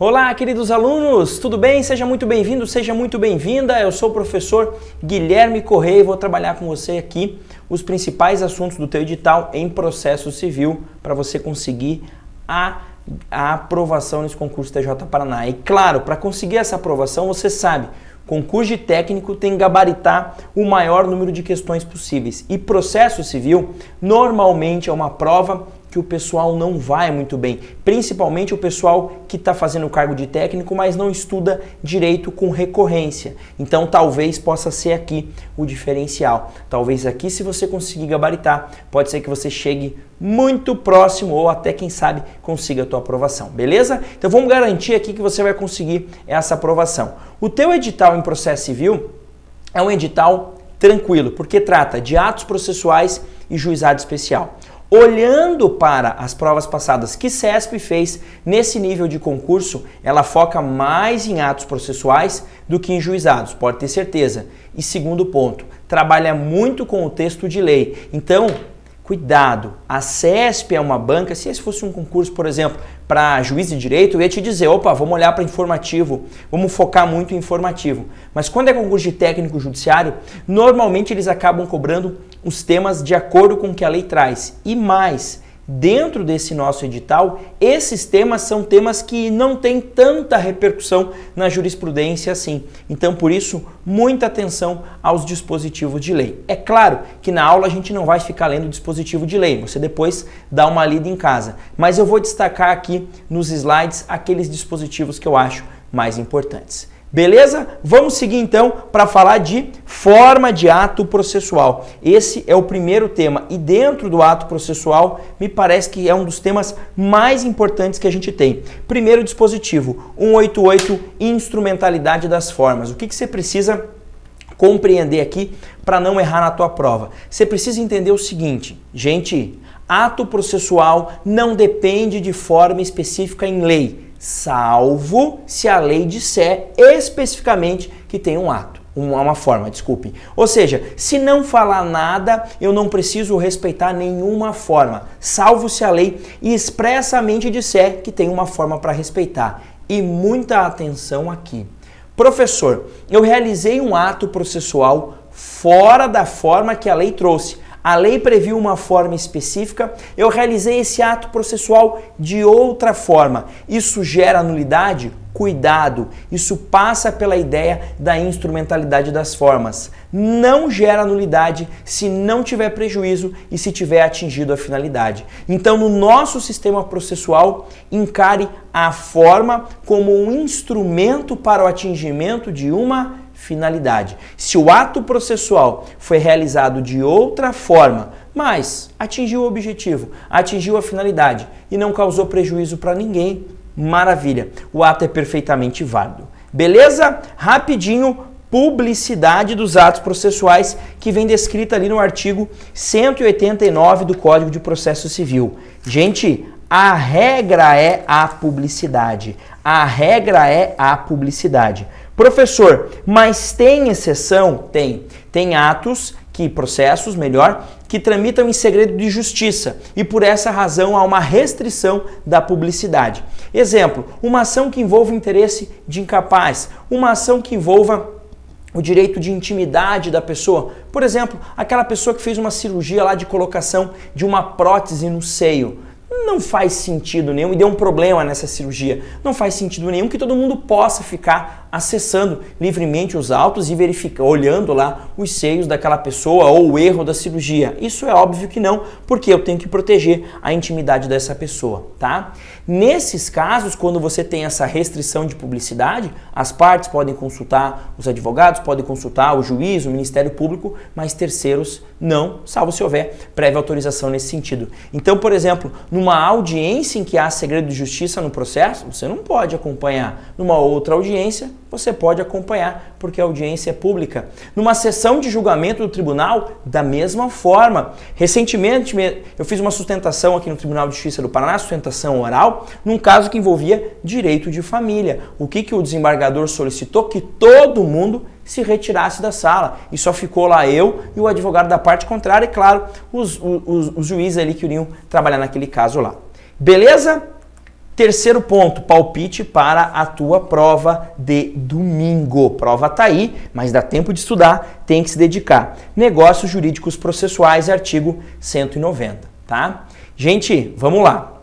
Olá, queridos alunos, tudo bem? Seja muito bem-vindo, seja muito bem-vinda. Eu sou o professor Guilherme Correia e vou trabalhar com você aqui os principais assuntos do teu edital em processo civil para você conseguir a aprovação nesse concurso TJ Paraná. E claro, para conseguir essa aprovação, você sabe, concurso de técnico tem que gabaritar o maior número de questões possíveis. E processo civil normalmente é uma prova que o pessoal não vai muito bem, principalmente o pessoal que está fazendo o cargo de técnico, mas não estuda direito com recorrência. Então talvez possa ser aqui o diferencial. Talvez aqui, se você conseguir gabaritar, pode ser que você chegue muito próximo ou até, quem sabe, consiga a tua aprovação, beleza? Então vamos garantir aqui que você vai conseguir essa aprovação. O teu edital em processo civil é um edital tranquilo, porque trata de atos processuais e juizado especial. Olhando para as provas passadas que CESP fez nesse nível de concurso, ela foca mais em atos processuais do que em juizados, pode ter certeza. E segundo ponto, trabalha muito com o texto de lei. Então, cuidado, a CESP é uma banca, se esse fosse um concurso, por exemplo, para juiz de direito, eu ia te dizer, opa, vamos olhar para informativo, vamos focar muito em informativo. Mas quando é concurso de técnico judiciário, normalmente eles acabam cobrando os temas de acordo com o que a lei traz. E mais, dentro desse nosso edital, esses temas são temas que não têm tanta repercussão na jurisprudência assim. Então, por isso, muita atenção aos dispositivos de lei. É claro que na aula a gente não vai ficar lendo o dispositivo de lei, você depois dá uma lida em casa. Mas eu vou destacar aqui nos slides aqueles dispositivos que eu acho mais importantes. Beleza? Vamos seguir então para falar de forma de ato processual. Esse é o primeiro tema e dentro do ato processual me parece que é um dos temas mais importantes que a gente tem. Primeiro dispositivo, 188, instrumentalidade das formas. O que você precisa compreender aqui para não errar na tua prova? Você precisa entender o seguinte, gente, ato processual não depende de forma específica em lei, salvo se a lei disser especificamente que tem um ato, uma forma, desculpe. Ou seja, se não falar nada, eu não preciso respeitar nenhuma forma, salvo se a lei expressamente disser que tem uma forma para respeitar. E muita atenção aqui. Professor, eu realizei um ato processual fora da forma que a lei trouxe. A lei previu uma forma específica, eu realizei esse ato processual de outra forma. Isso gera nulidade? Cuidado, isso passa pela ideia da instrumentalidade das formas. Não gera nulidade se não tiver prejuízo e se tiver atingido a finalidade. Então, no nosso sistema processual, encare a forma como um instrumento para o atingimento de uma finalidade. Se o ato processual foi realizado de outra forma, mas atingiu o objetivo, atingiu a finalidade e não causou prejuízo para ninguém, maravilha, o ato é perfeitamente válido. Beleza? Rapidinho, publicidade dos atos processuais que vem descrita ali no artigo 189 do Código de Processo Civil. Gente, a regra é a publicidade. A regra é a publicidade. Professor, mas tem exceção? Tem. Tem atos, processos, que tramitam em segredo de justiça e por essa razão há uma restrição da publicidade. Exemplo, uma ação que envolva interesse de incapaz, uma ação que envolva o direito de intimidade da pessoa. Por exemplo, aquela pessoa que fez uma cirurgia lá de colocação de uma prótese no seio. Não faz sentido nenhum, e deu um problema nessa cirurgia, não faz sentido nenhum que todo mundo possa ficar acessando livremente os autos e verificando, olhando lá os seios daquela pessoa ou o erro da cirurgia. Isso é óbvio que não, porque eu tenho que proteger a intimidade dessa pessoa, tá? Nesses casos, quando você tem essa restrição de publicidade, as partes podem consultar, os advogados podem consultar, o juiz, o Ministério Público, mas terceiros não, salvo se houver prévia autorização nesse sentido. Então, por exemplo, numa audiência em que há segredo de justiça no processo, você não pode acompanhar. Numa outra audiência, você pode acompanhar, porque a audiência é pública. Numa sessão de julgamento do tribunal, da mesma forma. Recentemente, eu fiz uma sustentação aqui no Tribunal de Justiça do Paraná, sustentação oral, num caso que envolvia direito de família. O que o desembargador solicitou? Que todo mundo se retirasse da sala. E só ficou lá eu e o advogado da parte contrária e, claro, os juízes ali que iriam trabalhar naquele caso lá. Beleza? Terceiro ponto, palpite para a tua prova de domingo. Prova tá aí, mas dá tempo de estudar, tem que se dedicar. Negócios jurídicos processuais, artigo 190, tá? Gente, vamos lá.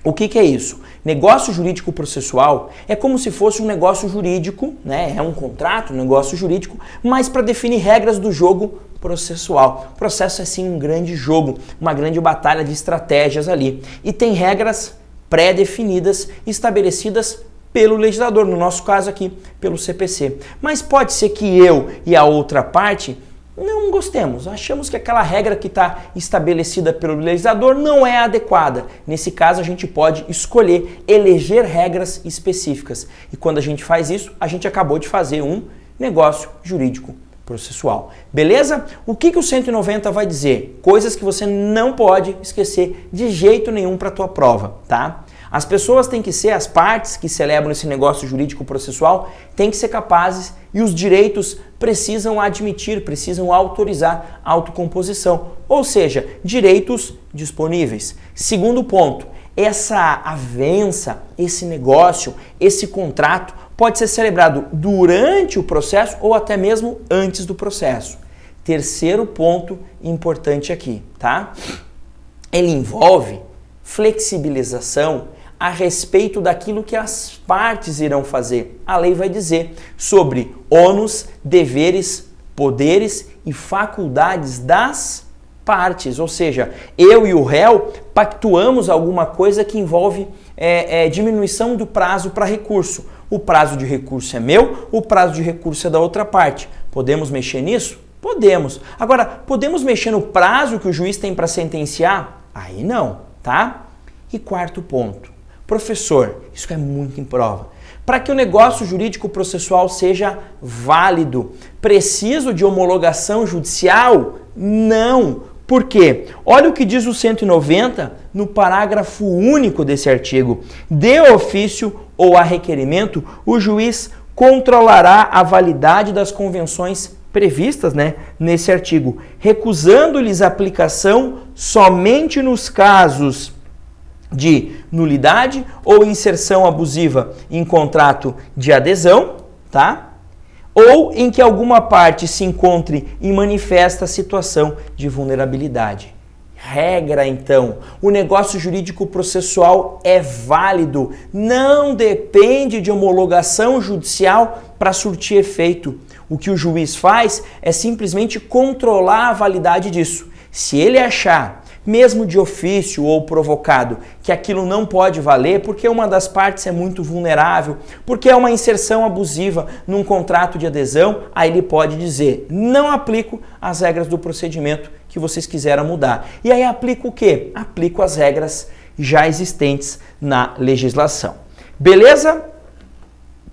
O que é isso? Negócio jurídico processual é como se fosse um negócio jurídico, né? É um contrato, um negócio jurídico, mas para definir regras do jogo processual. O processo é sim um grande jogo, uma grande batalha de estratégias ali. E tem regras pré-definidas, estabelecidas pelo legislador, no nosso caso aqui, pelo CPC. Mas pode ser que eu e a outra parte não gostemos, achamos que aquela regra que está estabelecida pelo legislador não é adequada. Nesse caso, a gente pode escolher, eleger regras específicas. E quando a gente faz isso, a gente acabou de fazer um negócio jurídico processual. Beleza? O que o 190 vai dizer? Coisas que você não pode esquecer de jeito nenhum para a tua prova, tá? As pessoas têm que ser, as partes que celebram esse negócio jurídico processual, têm que ser capazes e os direitos precisam admitir, precisam autorizar a autocomposição, ou seja, direitos disponíveis. Segundo ponto, essa avença, esse negócio, esse contrato pode ser celebrado durante o processo ou até mesmo antes do processo. Terceiro ponto importante aqui, tá? Ele envolve flexibilização a respeito daquilo que as partes irão fazer. A lei vai dizer sobre ônus, deveres, poderes e faculdades das partes, ou seja, eu e o réu pactuamos alguma coisa que envolve diminuição do prazo para recurso. O prazo de recurso é meu, o prazo de recurso é da outra parte. Podemos mexer nisso? Podemos. Agora, podemos mexer no prazo que o juiz tem para sentenciar? Aí não, tá? E quarto ponto. Professor, isso é muito em prova. Para que o negócio jurídico processual seja válido, preciso de homologação judicial? Não. Por quê? Olha o que diz o 190 no parágrafo único desse artigo. De ofício ou a requerimento, o juiz controlará a validade das convenções previstas, nesse artigo, recusando-lhes aplicação somente nos casos de nulidade ou inserção abusiva em contrato de adesão, tá? Ou em que alguma parte se encontre em manifesta situação de vulnerabilidade. Regra, então, o negócio jurídico processual é válido, não depende de homologação judicial para surtir efeito. O que o juiz faz é simplesmente controlar a validade disso. Se ele achar, mesmo de ofício ou provocado, que aquilo não pode valer porque uma das partes é muito vulnerável, porque é uma inserção abusiva num contrato de adesão, aí ele pode dizer, não aplico as regras do procedimento que vocês quiseram mudar. E aí aplico o quê? Aplico as regras já existentes na legislação. Beleza?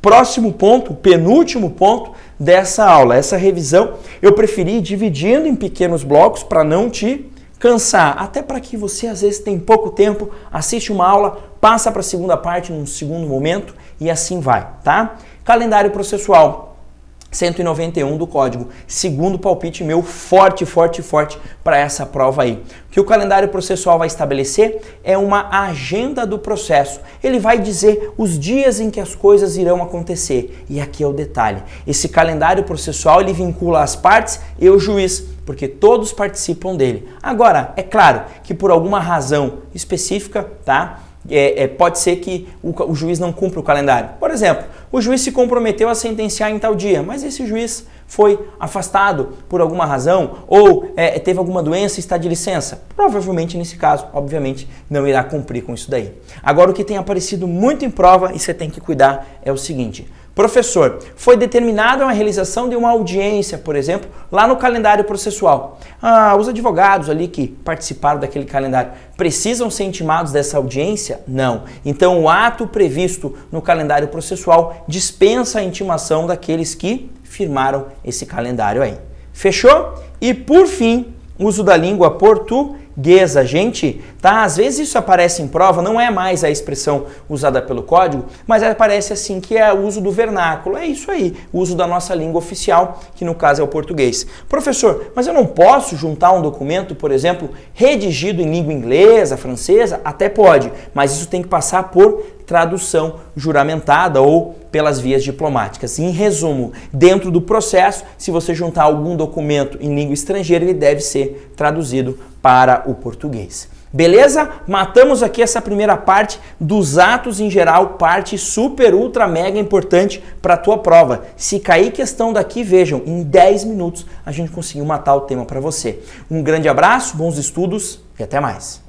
Próximo ponto, penúltimo ponto dessa aula, essa revisão, eu preferi ir dividindo em pequenos blocos para não te cansar, até para que você às vezes tem pouco tempo, assiste uma aula, passa para a segunda parte num segundo momento e assim vai, tá? Calendário processual 191 do Código, segundo palpite meu, forte para essa prova aí. O que o calendário processual vai estabelecer é uma agenda do processo. Ele vai dizer os dias em que as coisas irão acontecer. E aqui é o detalhe. Esse calendário processual, ele vincula as partes e o juiz, porque todos participam dele. Agora, é claro que por alguma razão específica, tá? Pode ser que o juiz não cumpra o calendário. Por exemplo, o juiz se comprometeu a sentenciar em tal dia, mas esse juiz foi afastado por alguma razão ou teve alguma doença e está de licença. Provavelmente, nesse caso, obviamente, não irá cumprir com isso daí. Agora, o que tem aparecido muito em prova e você tem que cuidar é o seguinte. Professor, foi determinada a realização de uma audiência, por exemplo, lá no calendário processual. Os advogados ali que participaram daquele calendário precisam ser intimados dessa audiência? Não. Então, o ato previsto no calendário processual dispensa a intimação daqueles que firmaram esse calendário aí. Fechou? E, por fim, uso da língua portuguesa, gente, tá? Às vezes isso aparece em prova, não é mais a expressão usada pelo código, mas aparece assim que é o uso do vernáculo, é isso aí, o uso da nossa língua oficial, que no caso é o português. Professor, mas eu não posso juntar um documento, por exemplo, redigido em língua inglesa, francesa? Até pode, mas isso tem que passar por tradução juramentada ou pelas vias diplomáticas. Em resumo, dentro do processo, se você juntar algum documento em língua estrangeira, ele deve ser traduzido para o português. Beleza? Matamos aqui essa primeira parte dos atos em geral, parte super, ultra, mega importante para a tua prova. Se cair questão daqui, vejam, em 10 minutos a gente conseguiu matar o tema para você. Um grande abraço, bons estudos e até mais.